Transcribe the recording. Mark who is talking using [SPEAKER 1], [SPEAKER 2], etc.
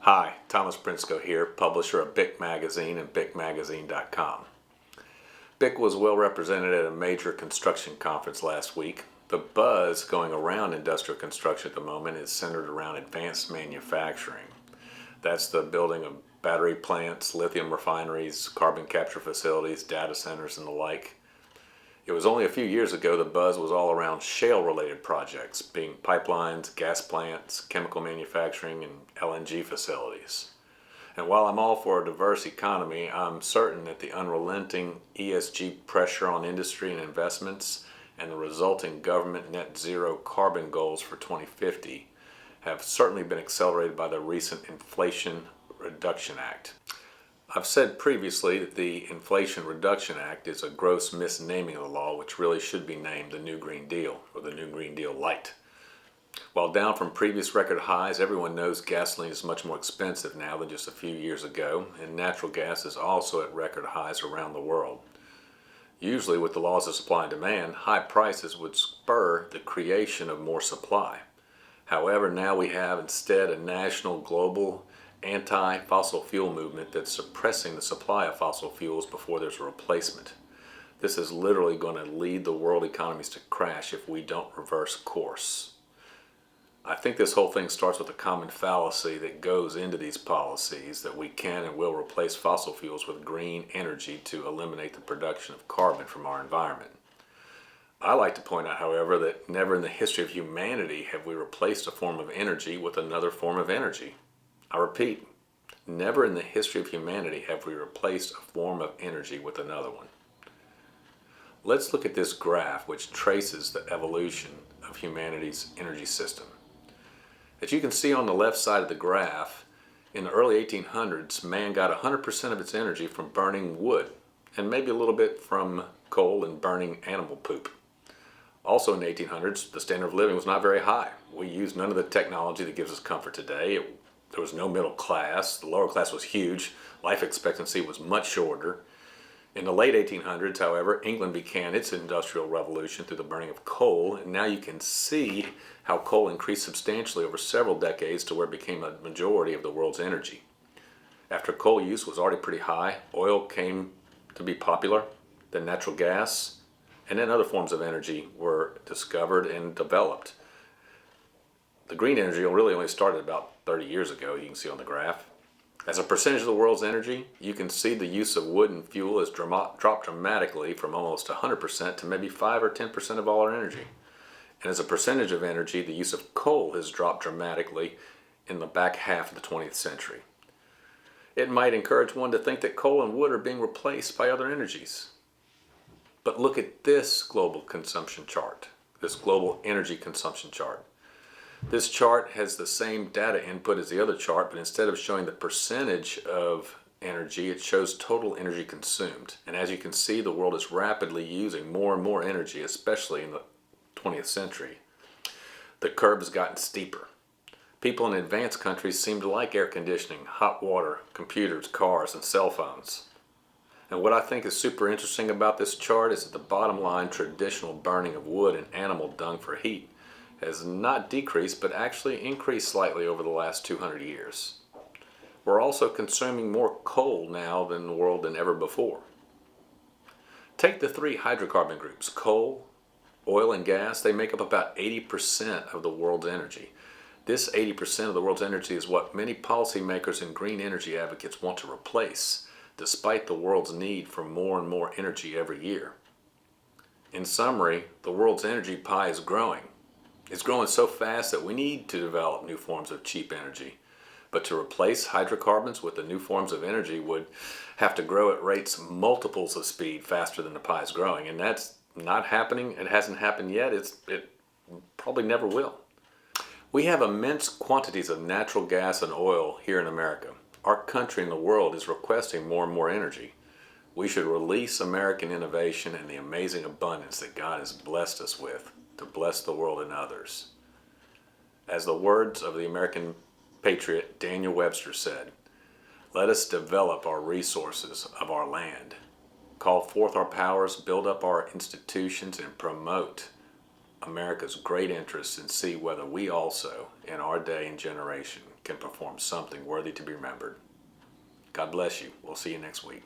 [SPEAKER 1] Hi, Thomas Brinsko here, publisher of BIC Magazine and BICmagazine.com. BIC was well represented at a major construction conference last week. The buzz going around industrial construction at the moment is centered around advanced manufacturing. That's the building of battery plants, lithium refineries, carbon capture facilities, data centers, and the like. It was only a few years ago the buzz was all around shale-related projects, being pipelines, gas plants, chemical manufacturing, and LNG facilities. And while I'm all for a diverse economy, I'm certain that the unrelenting ESG pressure on industry and investments and the resulting government net zero carbon goals for 2050 have certainly been accelerated by the recent Inflation Reduction Act. I've said previously that the Inflation Reduction Act is a gross misnaming of the law, which really should be named the New Green Deal, or the New Green Deal Light. While down from previous record highs, everyone knows gasoline is much more expensive now than just a few years ago, and natural gas is also at record highs around the world. Usually, with the laws of supply and demand, high prices would spur the creation of more supply. However, now we have instead a national, global, anti-fossil fuel movement that's suppressing the supply of fossil fuels before there's a replacement. This is literally going to lead the world economies to crash if we don't reverse course. I think this whole thing starts with a common fallacy that goes into these policies that we can and will replace fossil fuels with green energy to eliminate the production of carbon from our environment. I like to point out, however, that never in the history of humanity have we replaced a form of energy with another form of energy. I repeat, never in the history of humanity have we replaced a form of energy with another one. Let's look at this graph which traces the evolution of humanity's energy system. As you can see on the left side of the graph, in the early 1800s, man got 100% of its energy from burning wood, and maybe a little bit from coal and burning animal poop. Also in the 1800s, the standard of living was not very high. We used none of the technology that gives us comfort today. There was no middle class. The lower class was huge. Life expectancy was much shorter. In the late 1800s, however, England began its industrial revolution through the burning of coal, and now you can see how coal increased substantially over several decades to where it became a majority of the world's energy. After coal use was already pretty high, oil came to be popular, then natural gas, and then other forms of energy were discovered and developed. The green energy really only started about 30 years ago, you can see on the graph. As a percentage of the world's energy, you can see the use of wood and fuel has dropped dramatically from almost 100% to maybe 5 or 10% of all our energy. And as a percentage of energy, the use of coal has dropped dramatically in the back half of the 20th century. It might encourage one to think that coal and wood are being replaced by other energies. But look at this global consumption chart, this global energy consumption chart. This chart has the same data input as the other chart, but instead of showing the percentage of energy, it shows total energy consumed. And as you can see, the world is rapidly using more and more energy, especially in the 20th century. The curve has gotten steeper. People in advanced countries seem to like air conditioning, hot water, computers, cars, and cell phones. And what I think is super interesting about this chart is that the bottom line, traditional burning of wood and animal dung for heat, has not decreased but actually increased slightly over the last 200 years. We're also consuming more coal now in the world than ever before. Take the three hydrocarbon groups, coal, oil, and gas. They make up about 80% of the world's energy. This 80% of the world's energy is what many policymakers and green energy advocates want to replace, despite the world's need for more and more energy every year. In summary, the world's energy pie is growing. It's growing so fast that we need to develop new forms of cheap energy. But to replace hydrocarbons with the new forms of energy would have to grow at rates multiples of speed faster than the pie is growing. And that's not happening. It hasn't happened yet. It probably never will. We have immense quantities of natural gas and oil here in America. Our country and the world is requesting more and more energy. We should release American innovation and the amazing abundance that God has blessed us with to bless the world and others. As the words of the American patriot Daniel Webster said, "Let us develop our resources of our land, call forth our powers, build up our institutions, and promote America's great interests, and see whether we also, in our day and generation, can perform something worthy to be remembered. God bless you. We'll see you next week.